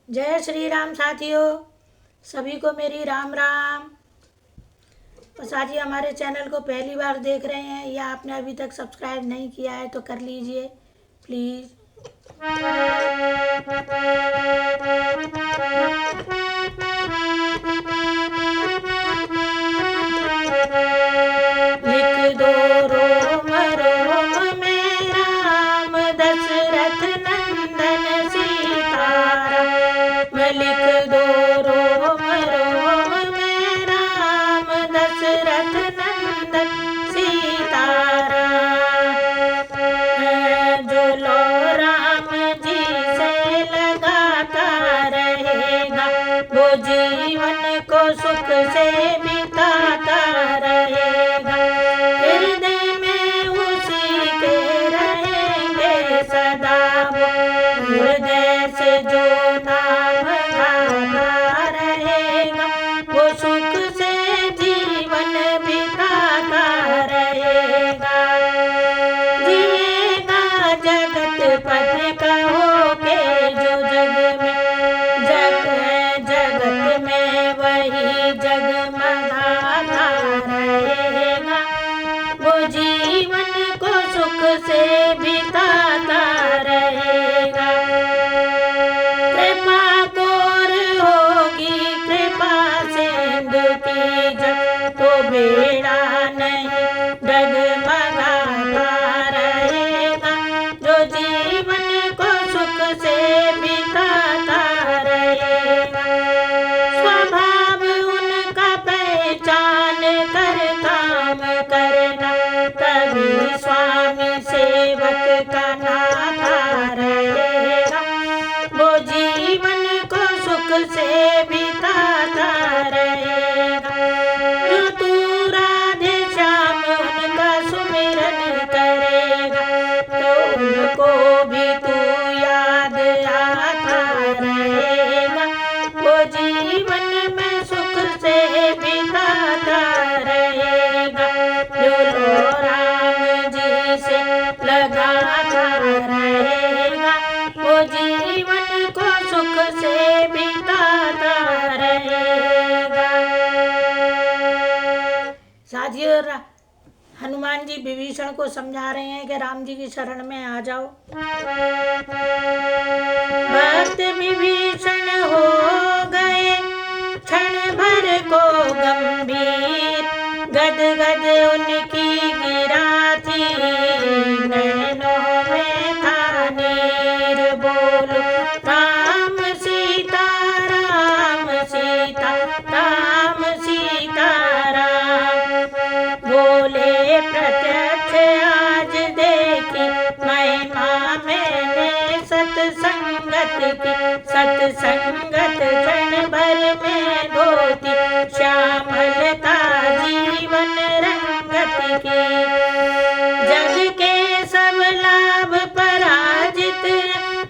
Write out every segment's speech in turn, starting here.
जय श्री राम साथियों, सभी को मेरी राम राम। तो साथी हमारे चैनल को पहली बार देख रहे हैं या आपने अभी तक सब्सक्राइब नहीं किया है तो कर लीजिए प्लीज़। लिख दो रोम रोम में राम दशरथ नंदन सीताराम। लिख दो रोम रोम में राम दशरथ नंदन सीताराम। जो लो राम जी से लगाता रहेगा वो जीवन को सुख से बिताता रहेगा। हृदय में उसी के रहेंगे सदा वो, हृदय से जो नाम गाता रहेगा वो सुख से जीवन बिताता रहेगा। जिएगा जगत पथ कहो के जो जग में वही जगमगाता रहेगा। वो जीवन को सुख से बिताता रहेगा। कृपा कोर होगी कृपा सिंधु की जब तो बेड़ा नहीं डगमगाता रहेगा। जो जीवन को सुख से बिताता रहेगा। स्वभाव उनका पहचान कर काम करना, तभी स्वामी सेवक का नाता रहेगा। वो जीवन को सुख से बिताता रहेगा। जो तू राधे श्याम उनका सुमिरन करेगा तो उनको भी तू याद आता रहेगा। वो जीवन में सुख से बिताता रहेगा। जो लो राम जी से लगाता रहेगा वो जीवन को सुख से बिताता रहेगा। साथियों, हनुमान जी विभीषण को समझा रहे हैं कि राम जी की शरण में आ जाओ। भक्त विभीषण हो गए क्षण भर को गंभीर, गद गद उनकी गिरा थी नैनों में था नीर। बोलो राम सीता राम सीता राम सीता राम। बोले प्रत्यक्ष आज देखी महिमा मैंने सतसंगत की। सतसंगत क्षण भर में धोती श्यामलता जीवन रंगत की। जग के सब लाभ पराजित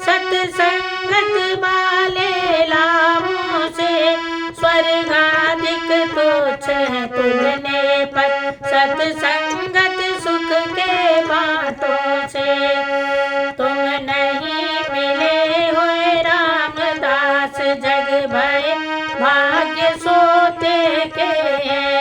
सतसंगत वाले लाभों से। स्वर्गाधिक तुच्छ है तुलने पर सतसंगत सुख के बातों से। तुम नहीं मिले हुए रामदास जग भय भाग्य सोते के हैं।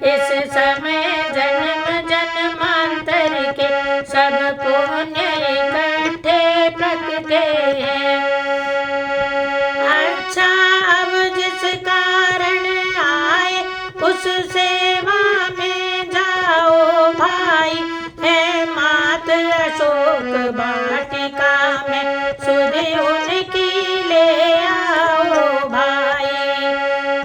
इस समय जन्म जन्मांतर के सब पुण्य इकट्ठे प्रकटे हैं। अच्छा अब जिस कारण आए उस सेवा में जाओ भाई। है मात अशोक वाटिका में सुध उनकी ले आओ भाई।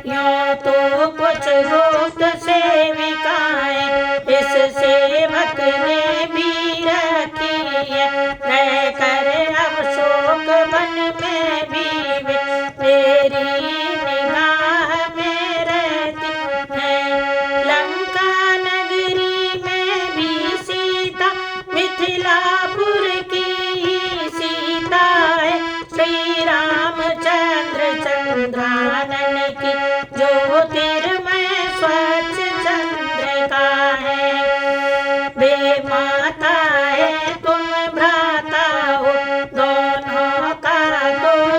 यूं तो कुछ गुप्त सेविकाएं इस सेवक ने भी रखी है। रह कर अशोक वन में भी वे मेरी निगाह में रहती है। लंका नगरी में भी सीता मिथिलापुर की ही सीता है। श्री रामचंद्र चंद्रानन की ज्योतिर्मय स्वच्छ चंद्रिका है। वे माता है तुम भ्राता हो, दोनों का तो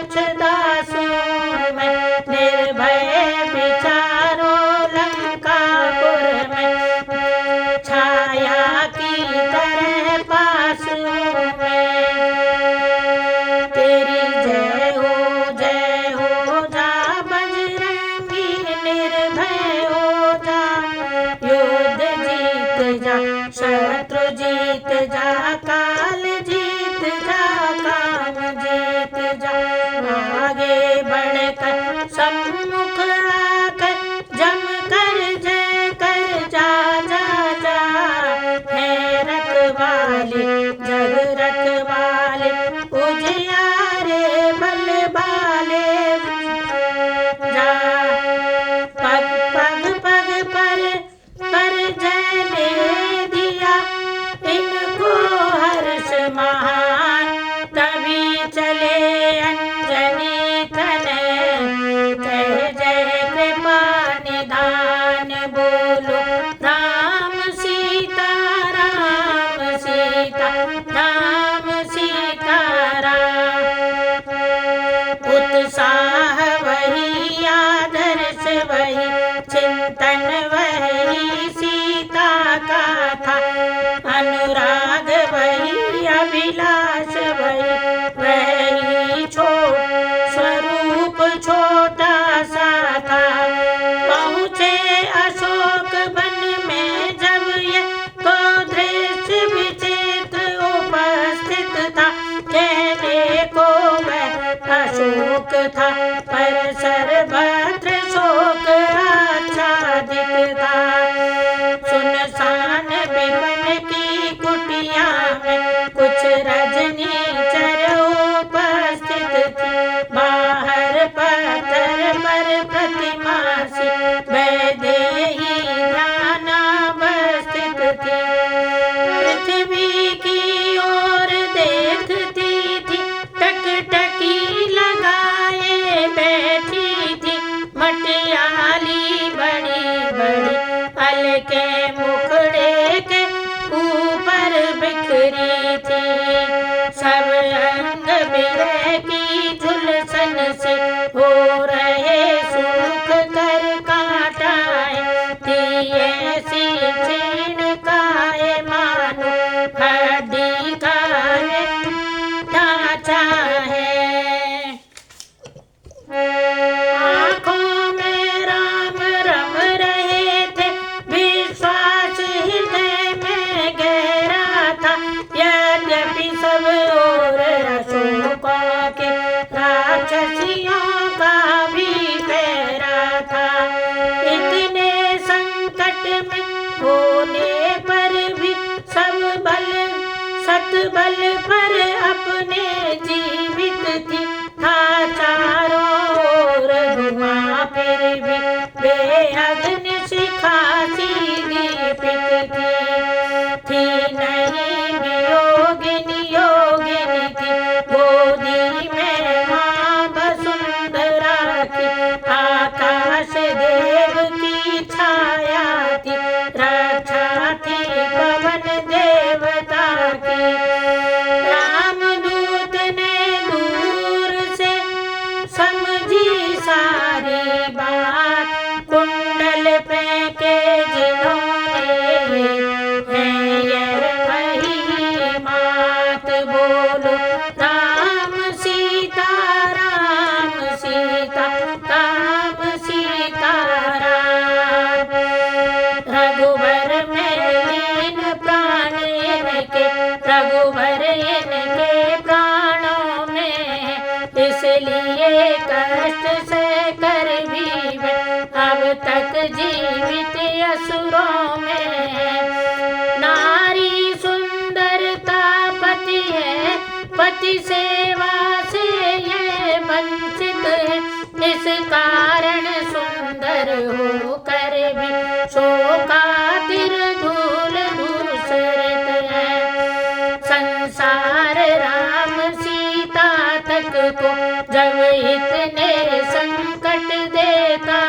शोक था, पर सर्वत्र शोक आच्छादित था। सुनसान विपन की कुटिया में कुछ रजनीचर उपस्थित थी। बाहर पत्थर पर प्रतिमा सी वैदेही ध्यानावस्थित थी। पृथ्वी की ओर देखती थी, टकटकी लगाए बैठी थी। मटियाली बड़ी बड़ी अलके मुखड़े के ऊपर बिखरी थी। सब अंग बिरह की झुलसन से हो रहे सूख कर कांटाए थी। ऐसी क्षीण काए मानो हड्डी का ढांचा है। आँखों में राम रम रहे थे, विश्वास हृदय में गहरा था। यद्यपि सब ओर अशोकों के राक्षसियों का भी पहरा था। इतने संकट में होने पर भी सतबल पर अपने जीवित थी। था चारों ओर धुआं फिर भी बेअग्नि शिखा सी दीपित थी नहीं वियोगिनी योगिनी थी। गोदी में माँ वसुंधरा की, आकाश देव की छाया थी। रक्षा थी पवन देवता की। रामदूत ने दूर से समझी सारी बात, कुंडल फेंके जिन्होंने है यह वही मात। बोलो राम सीता राम सीता राम सीता राम। रघुवर में लीन प्राण इनके, रघुवर इनके प्राणों में। इसलिए कष्ट से कर भी वे अब तक जीवित असुरों में। नारी सुंदरता पति है, पति सेवा से ये वंचित है। इस कारण सुंदर होकर भी शोकातिर धूल धूसरित है। संसार राम सीता तक को जब इतने संकट देता